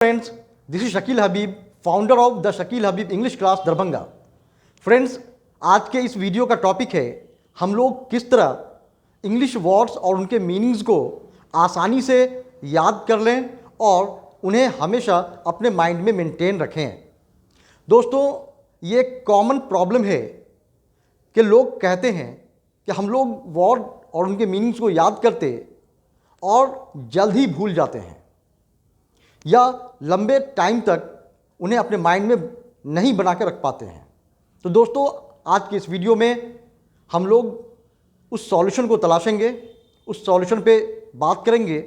Friends, this is Shakeel Habib, founder of the Shakeel Habib English class Darbhanga. Friends, आज के इस video का टॉपिक है हम लोग किस तरह इंग्लिश वर्ड्स और उनके मीनिंग्स को आसानी से याद कर लें और उन्हें हमेशा अपने माइंड में मेंटेन रखें। दोस्तों, ये कॉमन प्रॉब्लम है कि लोग कहते हैं कि हम लोग वर्ड और उनके मीनिंग्स को याद करते और जल्द ही भूल जाते हैं या लंबे टाइम तक उन्हें अपने माइंड में नहीं बना के रख पाते हैं। तो दोस्तों, आज की इस वीडियो में हम लोग उस सॉल्यूशन को तलाशेंगे, उस सॉल्यूशन पे बात करेंगे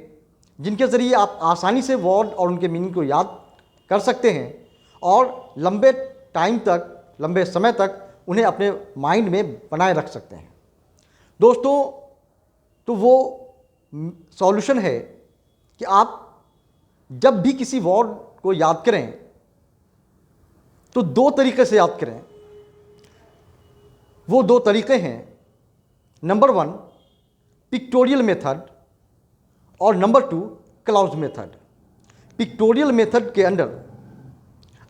जिनके ज़रिए आप आसानी से वर्ड और उनके मीनिंग को याद कर सकते हैं और लंबे टाइम तक, लंबे समय तक उन्हें अपने माइंड में बनाए रख सकते हैं। दोस्तों, तो वो सॉल्यूशन है कि आप जब भी किसी वर्ड को याद करें तो दो तरीके से याद करें। वो दो तरीके हैं, नंबर 1 पिक्टोरियल मेथड और number 2 clause method. Pictorial method के अंदर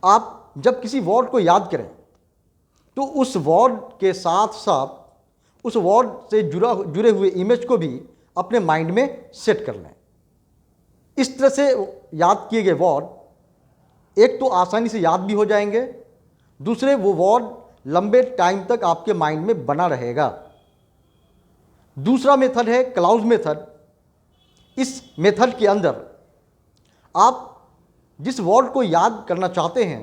आप जब किसी वर्ड को याद करें तो उस वर्ड के साथ साथ उस वर्ड से जुड़े हुए इमेज को भी अपने माइंड में सेट कर लें। इस तरह से याद किए गए वर्ड एक तो आसानी से याद भी हो जाएंगे, दूसरे वो वर्ड लंबे टाइम तक आपके माइंड में बना रहेगा। दूसरा मेथड है क्लाउज मेथड। इस मेथड के अंदर आप जिस वर्ड को याद करना चाहते हैं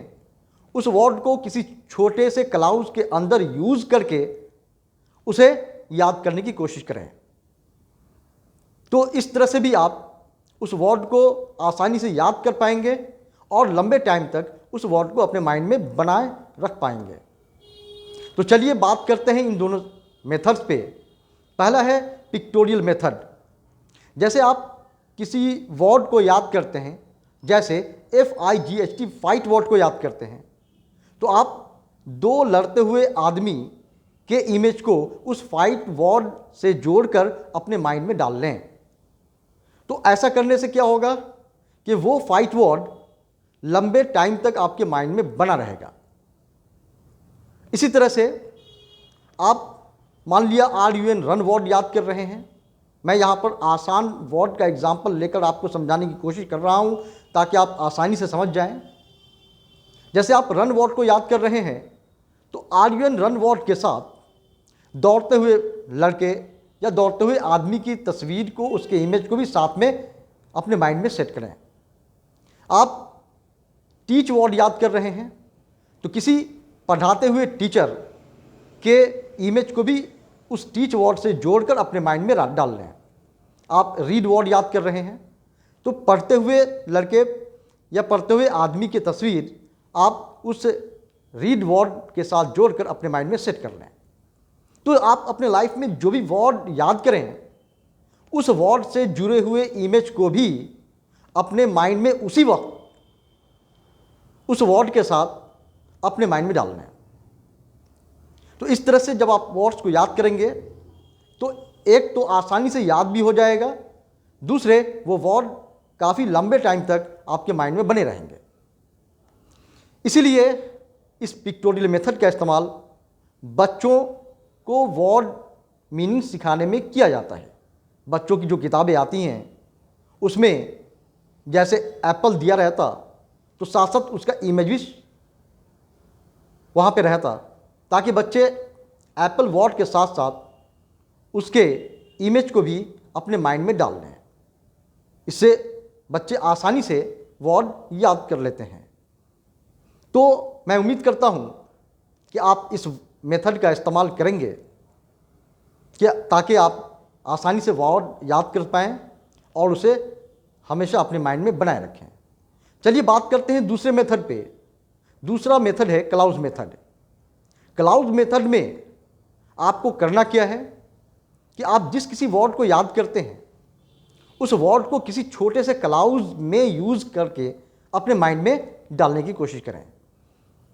उस वर्ड को किसी छोटे से क्लाउज के अंदर यूज करके उसे याद करने की कोशिश करें। तो इस तरह से भी आप उस वर्ड को आसानी से याद कर पाएंगे और लंबे टाइम तक उस वर्ड को अपने माइंड में बनाए रख पाएंगे। तो चलिए बात करते हैं इन दोनों मेथड्स पे। पहला है पिक्टोरियल मेथड। जैसे आप किसी वर्ड को याद करते हैं, जैसे FIGHT फाइट वर्ड को याद करते हैं, तो आप दो लड़ते हुए आदमी के इमेज को उस फाइट वर्ड से जोड़कर अपने माइंड में डाल लें। तो ऐसा करने से क्या होगा कि वो फाइट वर्ड लंबे टाइम तक आपके माइंड में बना रहेगा। इसी तरह से आप मान लिया RUN रन वर्ड याद कर रहे हैं। मैं यहाँ पर आसान वर्ड का एग्जाम्पल लेकर आपको समझाने की कोशिश कर रहा हूँ ताकि आप आसानी से समझ जाएं। जैसे आप रन वर्ड को याद कर रहे हैं तो RUN रन वर्ड के साथ दौड़ते हुए लड़के या दौड़ते हुए आदमी की तस्वीर को, उसके इमेज को भी साथ में अपने माइंड में सेट करें। आप टीच वर्ड याद कर रहे हैं तो किसी पढ़ाते हुए टीचर के इमेज को भी उस टीच वर्ड से जोड़कर अपने माइंड में डाल लें। आप रीड वर्ड याद कर रहे हैं तो पढ़ते हुए लड़के या पढ़ते हुए आदमी की तस्वीर आप उस रीड वर्ड के साथ जोड़कर अपने माइंड में सेट कर लें। तो आप अपने लाइफ में जो भी वर्ड याद करें उस वर्ड से जुड़े हुए इमेज को भी अपने माइंड में उसी वक्त उस वर्ड के साथ अपने माइंड में डालना है। तो इस तरह से जब आप वर्ड्स को याद करेंगे तो एक तो आसानी से याद भी हो जाएगा, दूसरे वो वर्ड काफ़ी लंबे टाइम तक आपके माइंड में बने रहेंगे। इसीलिए इस पिक्टोरियल मेथड का इस्तेमाल बच्चों को वर्ड मीनिंग सिखाने में किया जाता है। बच्चों की जो किताबें आती हैं उसमें जैसे एप्पल दिया रहता तो साथ साथ उसका इमेज भी वहाँ पे रहता ताकि बच्चे एप्पल वर्ड के साथ साथ उसके इमेज को भी अपने माइंड में डाल लें। इससे बच्चे आसानी से वर्ड याद कर लेते हैं। तो मैं उम्मीद करता हूँ कि आप इस मेथड का इस्तेमाल करेंगे ताकि आप आसानी से वर्ड याद कर पाएँ और उसे हमेशा अपने माइंड में बनाए रखें। चलिए बात करते हैं दूसरे मेथड पे। दूसरा मेथड है क्लाउज मेथड। क्लाउज मेथड में आपको करना क्या है कि आप जिस किसी वर्ड को याद करते हैं उस वर्ड को किसी छोटे से क्लाउज में यूज़ करके अपने माइंड में डालने की कोशिश करें।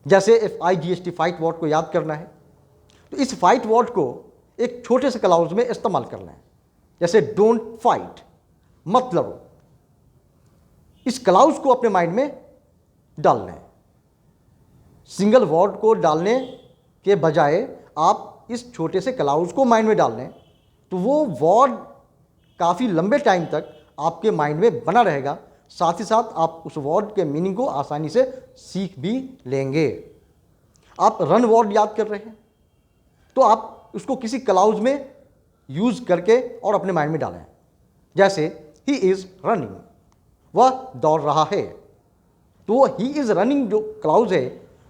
जैसे FIGHT फाइट वर्ड को याद करना है तो इस फाइट वर्ड को एक छोटे से क्लाउज में इस्तेमाल करना है। जैसे डोंट फाइट, मत लड़ो। इस क्लाउज को अपने माइंड में डाल लें। सिंगल वर्ड को डालने के बजाय आप इस छोटे से क्लाउज को माइंड में डाल लें तो वो वर्ड काफ़ी लंबे टाइम तक आपके माइंड में बना रहेगा। साथ ही साथ आप उस वर्ड के मीनिंग को आसानी से सीख भी लेंगे। आप रन वर्ड याद कर रहे हैं तो आप उसको किसी क्लाउज में यूज़ करके और अपने माइंड में डालें। जैसे ही इज़ रनिंग, वह दौड़ रहा है, तो वो ही इज़ रनिंग जो क्लाउज है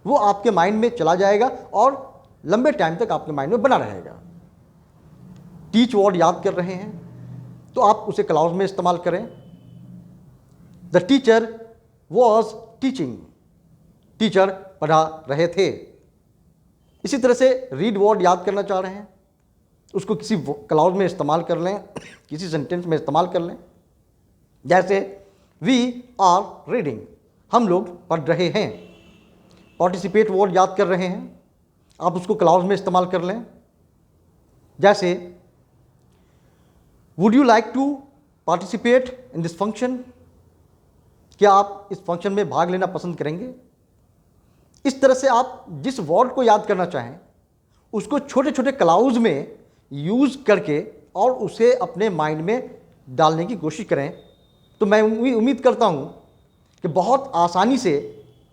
वो आपके माइंड में चला जाएगा और लंबे टाइम तक आपके माइंड में बना रहेगा। टीच वर्ड याद कर रहे हैं तो आप उसे क्लाउज में इस्तेमाल करें। The teacher was teaching, teacher पढ़ा रहे थे। इसी तरह से रीड वर्ड याद करना चाह रहे हैं, उसको किसी क्लाउज में इस्तेमाल कर लें, किसी सेंटेंस में इस्तेमाल कर लें। जैसे वी आर रीडिंग, हम लोग पढ़ रहे हैं। पार्टिसिपेट वर्ड याद कर रहे हैं, आप उसको क्लाउज में इस्तेमाल कर लें। जैसे would you like to participate in this function, क्या आप इस फंक्शन में भाग लेना पसंद करेंगे। इस तरह से आप जिस वर्ड को याद करना चाहें उसको छोटे छोटे क्लाउज में यूज़ करके और उसे अपने माइंड में डालने की कोशिश करें तो मैं उम्मीद करता हूँ कि बहुत आसानी से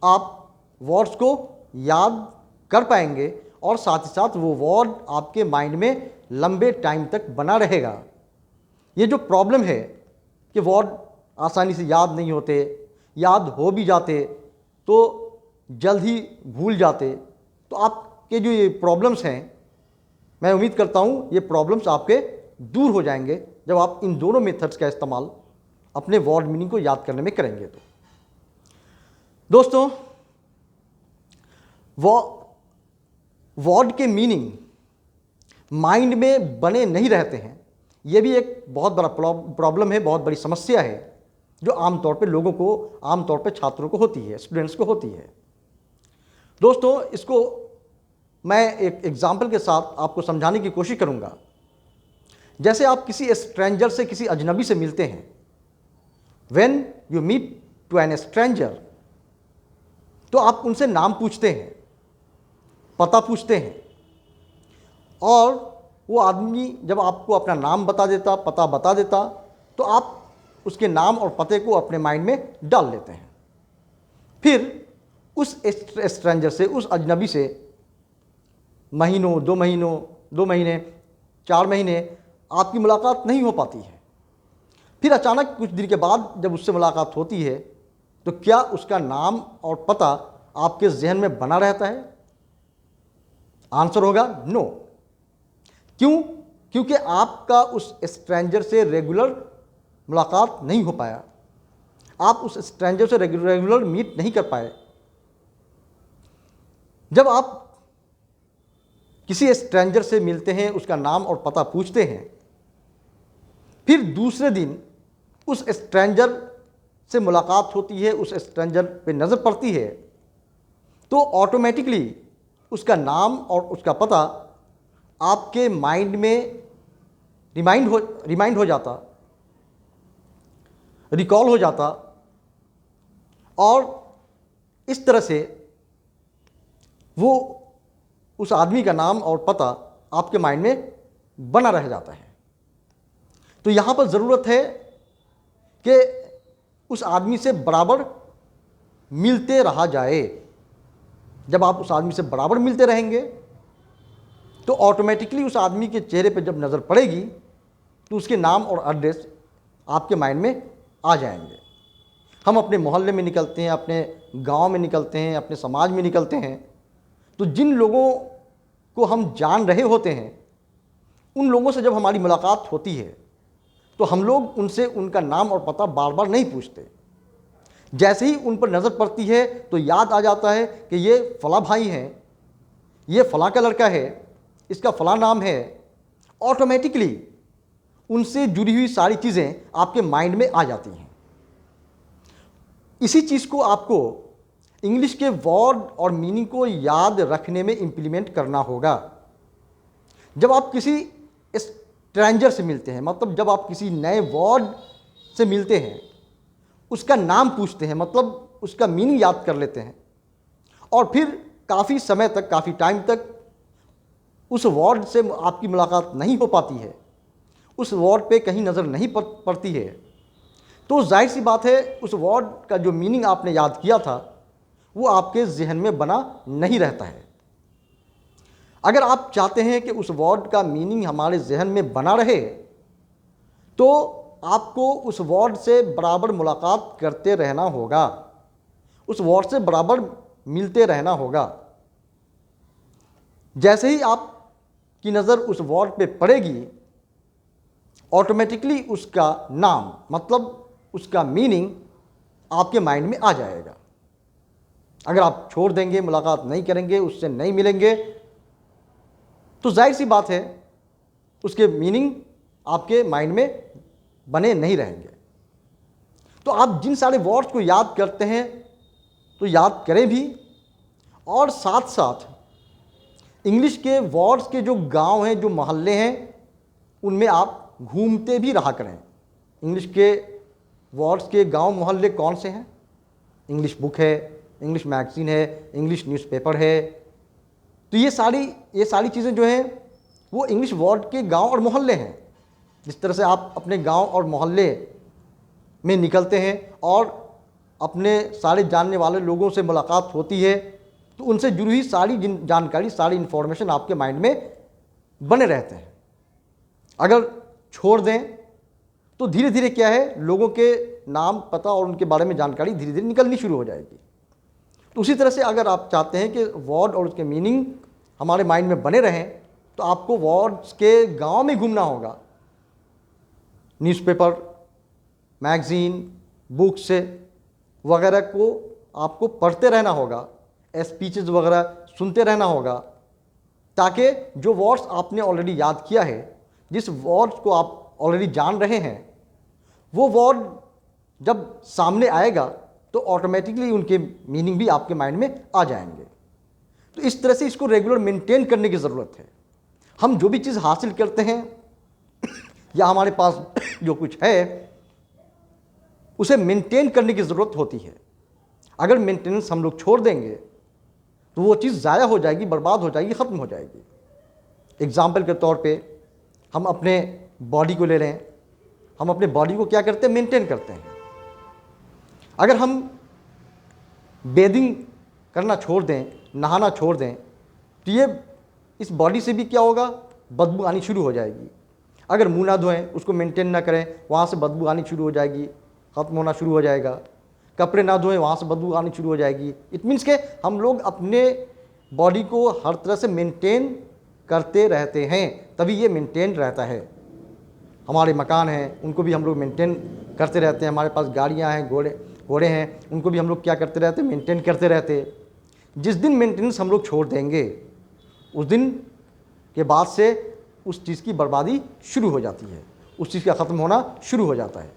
आप वर्ड्स को याद कर पाएंगे और साथ ही साथ वो वर्ड आपके माइंड में लंबे टाइम तक बना रहेगा। ये जो प्रॉब्लम है कि वर्ड आसानी से याद नहीं होते, याद हो भी जाते तो जल्द ही भूल जाते, तो आपके जो ये प्रॉब्लम्स हैं मैं उम्मीद करता हूँ ये प्रॉब्लम्स आपके दूर हो जाएंगे जब आप इन दोनों मेथड्स का इस्तेमाल अपने वर्ड मीनिंग को याद करने में करेंगे। तो दोस्तों, वर्ड के मीनिंग माइंड में बने नहीं रहते हैं, ये भी एक बहुत बड़ा प्रॉब्लम है, बहुत बड़ी समस्या है जो आमतौर पे लोगों को, आमतौर पे छात्रों को होती है, स्टूडेंट्स को होती है। दोस्तों, इसको मैं एक एग्जाम्पल के साथ आपको समझाने की कोशिश करूंगा। जैसे आप किसी स्ट्रेंजर से, किसी अजनबी से मिलते हैं, when you meet to an stranger, तो आप उनसे नाम पूछते हैं, पता पूछते हैं, और वो आदमी जब आपको अपना नाम बता देता, पता बता देता, तो आप उसके नाम और पते को अपने माइंड में डाल लेते हैं। फिर उस स्ट्रेंजर से, उस अजनबी से महीनों, 2 महीने, 4 महीने आपकी मुलाकात नहीं हो पाती है। फिर अचानक कुछ दिन के बाद जब उससे मुलाकात होती है तो क्या उसका नाम और पता आपके जहन में बना रहता है? आंसर होगा नो। क्यों? क्योंकि आपका उस स्ट्रेंजर से रेगुलर मुलाकात नहीं हो पाया, आप उस स्ट्रेंजर से रेगुलर मीट नहीं कर पाए। जब आप किसी स्ट्रेंजर से मिलते हैं, उसका नाम और पता पूछते हैं, फिर दूसरे दिन उस स्ट्रेंजर से मुलाकात होती है, उस स्ट्रेंजर पे नज़र पड़ती है, तो ऑटोमेटिकली उसका नाम और उसका पता आपके माइंड में रिमाइंड हो जाता, रिकॉल हो जाता, और इस तरह से वो उस आदमी का नाम और पता आपके माइंड में बना रह जाता है। तो यहाँ पर ज़रूरत है कि उस आदमी से बराबर मिलते रहा जाए। जब आप उस आदमी से बराबर मिलते रहेंगे तो ऑटोमेटिकली उस आदमी के चेहरे पर जब नज़र पड़ेगी तो उसके नाम और एड्रेस आपके माइंड में आ जाएंगे। हम अपने मोहल्ले में निकलते हैं, अपने गांव में निकलते हैं, अपने समाज में निकलते हैं, तो जिन लोगों को हम जान रहे होते हैं उन लोगों से जब हमारी मुलाकात होती है तो हम लोग उनसे उनका नाम और पता बार बार नहीं पूछते। जैसे ही उन पर नज़र पड़ती है तो याद आ जाता है कि ये फ़लाँ भाई हैं, ये फ़लाँ का लड़का है, इसका फ़लाँ नाम है। ऑटोमेटिकली उनसे जुड़ी हुई सारी चीज़ें आपके माइंड में आ जाती हैं। इसी चीज़ को आपको इंग्लिश के वर्ड और मीनिंग को याद रखने में इम्प्लीमेंट करना होगा। जब आप किसी स्ट्रेंजर से मिलते हैं, मतलब जब आप किसी नए वर्ड से मिलते हैं, उसका नाम पूछते हैं, मतलब उसका मीनिंग याद कर लेते हैं, और फिर काफ़ी समय तक, काफ़ी टाइम तक उस वर्ड से आपकी मुलाकात नहीं हो पाती है, उस वर्ड पे कहीं नज़र नहीं पड़ती है, तो जाहिर सी बात है उस वर्ड का जो मीनिंग आपने याद किया था वो आपके जहन में बना नहीं रहता है। अगर आप चाहते हैं कि उस वर्ड का मीनिंग हमारे जहन में बना रहे, तो आपको उस वर्ड से बराबर मुलाकात करते रहना होगा, उस वर्ड से बराबर मिलते रहना होगा। जैसे ही आपकी नज़र उस वर्ड पे पड़ेगी, ऑटोमेटिकली उसका नाम, मतलब उसका मीनिंग आपके माइंड में आ जाएगा। अगर आप छोड़ देंगे, मुलाकात नहीं करेंगे, उससे नहीं मिलेंगे, तो जाहिर सी बात है उसके मीनिंग आपके माइंड में बने नहीं रहेंगे। तो आप जिन सारे वर्ड्स को याद करते हैं तो याद करें भी, और साथ साथ इंग्लिश के वर्ड्स के जो गांव हैं, जो मोहल्ले हैं, उनमें आप घूमते भी रहा करें। इंग्लिश के वर्ड्स के गांव मोहल्ले कौन से हैं? इंग्लिश बुक है, इंग्लिश मैगज़ीन है, इंग्लिश न्यूज़पेपर है। तो ये सारी चीज़ें जो हैं वो इंग्लिश वर्ड के गांव और मोहल्ले हैं। जिस तरह से आप अपने गांव और मोहल्ले में निकलते हैं और अपने सारे जानने वाले लोगों से मुलाकात होती है, तो उनसे जुड़ी हुई सारी जानकारी, सारी इन्फॉर्मेशन आपके माइंड में बने रहते हैं। अगर छोड़ दें तो धीरे धीरे क्या है, लोगों के नाम, पता और उनके बारे में जानकारी धीरे धीरे निकलनी शुरू हो जाएगी। तो उसी तरह से अगर आप चाहते हैं कि वर्ड और उसके मीनिंग हमारे माइंड में बने रहें, तो आपको वर्ड्स के गांव में घूमना होगा। न्यूज़पेपर, मैगज़ीन, बुक्स वगैरह को आपको पढ़ते रहना होगा, स्पीचेस वगैरह सुनते रहना होगा, ताकि जो वर्ड्स आपने ऑलरेडी याद किया है, जिस वर्ड्स को आप ऑलरेडी जान रहे हैं, वो वर्ड जब सामने आएगा तो ऑटोमेटिकली उनके मीनिंग भी आपके माइंड में आ जाएंगे। तो इस तरह से इसको रेगुलर मेंटेन करने की ज़रूरत है। हम जो भी चीज़ हासिल करते हैं या हमारे पास जो कुछ है उसे मेंटेन करने की ज़रूरत होती है। अगर मेंटेनेंस हम लोग छोड़ देंगे तो वो चीज़ ज़ाया हो जाएगी, बर्बाद हो जाएगी, ख़त्म हो जाएगी। एग्ज़ाम्पल के तौर पे हम अपने बॉडी को ले लें। हम अपने बॉडी को क्या करते हैं? मेंटेन करते हैं। अगर हम बेदिंग करना छोड़ दें, नहाना छोड़ दें, तो ये इस बॉडी से भी क्या होगा? बदबू आनी शुरू हो जाएगी। अगर मुंह ना धोएं, उसको मेंटेन ना करें, वहाँ से बदबू आनी शुरू हो जाएगी, ख़त्म होना शुरू हो जाएगा। कपड़े ना धोएं, वहाँ से बदबू आनी शुरू हो जाएगी। इट मीन्स के हम लोग अपने बॉडी को हर तरह से मेंटेन करते रहते हैं, तभी ये मेंटेन रहता है। हमारे मकान हैं, उनको भी हम लोग मेंटेन करते रहते हैं। हमारे पास गाड़ियाँ हैं, घोड़े हैं, उनको भी हम लोग क्या करते रहते हैं? मेंटेन करते रहते हैं। जिस दिन मेंटेनेंस हम लोग छोड़ देंगे, उस दिन के बाद से उस चीज़ की बर्बादी शुरू हो जाती है, उस चीज़ का ख़त्म होना शुरू हो जाता है।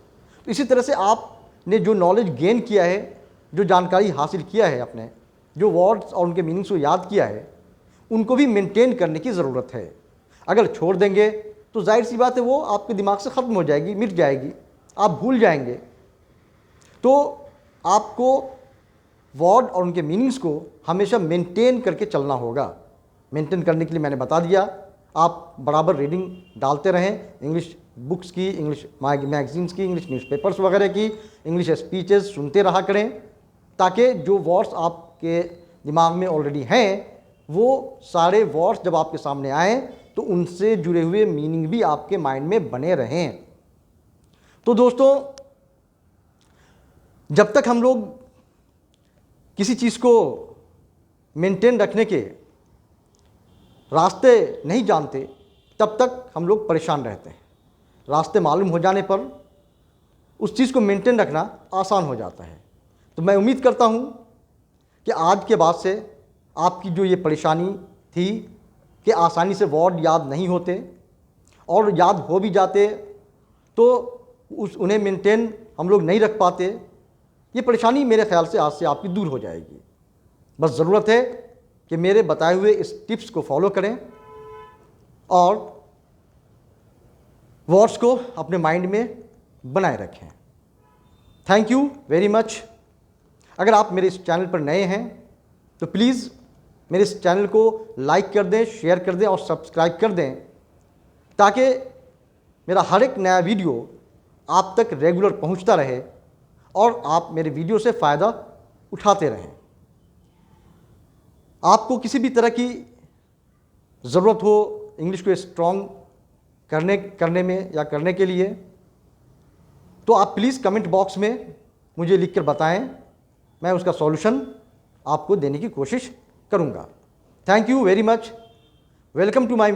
तो इसी तरह से आपने जो नॉलेज गेन किया है, जो जानकारी हासिल किया है, अपने जो वर्ड्स और उनके मीनिंग्स को याद किया है, उनको भी मेंटेन करने की ज़रूरत है। अगर छोड़ देंगे तो जाहिर सी बात है वो आपके दिमाग से ख़त्म हो जाएगी, मिट जाएगी, आप भूल जाएंगे। तो आपको वर्ड और उनके मीनिंग्स को हमेशा मेंटेन करके चलना होगा। मेंटेन करने के लिए मैंने बता दिया, आप बराबर रीडिंग डालते रहें, इंग्लिश बुक्स की, इंग्लिश मैगजीन्स की, इंग्लिश न्यूज़पेपर्स वगैरह की, इंग्लिश स्पीचेस सुनते रहा करें, ताकि जो वर्ड्स आपके दिमाग में ऑलरेडी हैं, वो सारे वर्ड्स जब आपके सामने आएँ तो उनसे जुड़े हुए मीनिंग भी आपके माइंड में बने रहें। तो दोस्तों, जब तक हम लोग किसी चीज़ को मेंटेन रखने के रास्ते नहीं जानते, तब तक हम लोग परेशान रहते हैं। रास्ते मालूम हो जाने पर उस चीज़ को मेंटेन रखना आसान हो जाता है। तो मैं उम्मीद करता हूँ कि आज के बाद से आपकी जो ये परेशानी थी कि आसानी से वर्ड याद नहीं होते, और याद हो भी जाते तो उन्हें मेंटेन हम लोग नहीं रख पाते, ये परेशानी मेरे ख्याल से आज से आपकी दूर हो जाएगी। बस ज़रूरत है कि मेरे बताए हुए इस टिप्स को फॉलो करें और वर्ड्स को अपने माइंड में बनाए रखें। Thank you very much. अगर आप मेरे इस चैनल पर नए हैं तो प्लीज़ मेरे इस चैनल को लाइक कर दें, शेयर कर दें और सब्सक्राइब कर दें, ताकि मेरा हर एक नया वीडियो आप तक रेगुलर पहुंचता रहे और आप मेरे वीडियो से फ़ायदा उठाते रहें। आपको किसी भी तरह की ज़रूरत हो इंग्लिश को स्ट्रॉन्ग करने में या करने के लिए, तो आप प्लीज़ कमेंट बॉक्स में मुझे लिखकर बताएं, मैं उसका सॉल्यूशन आपको देने की कोशिश करूंगा। Thank you very much. Welcome to my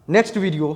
next video.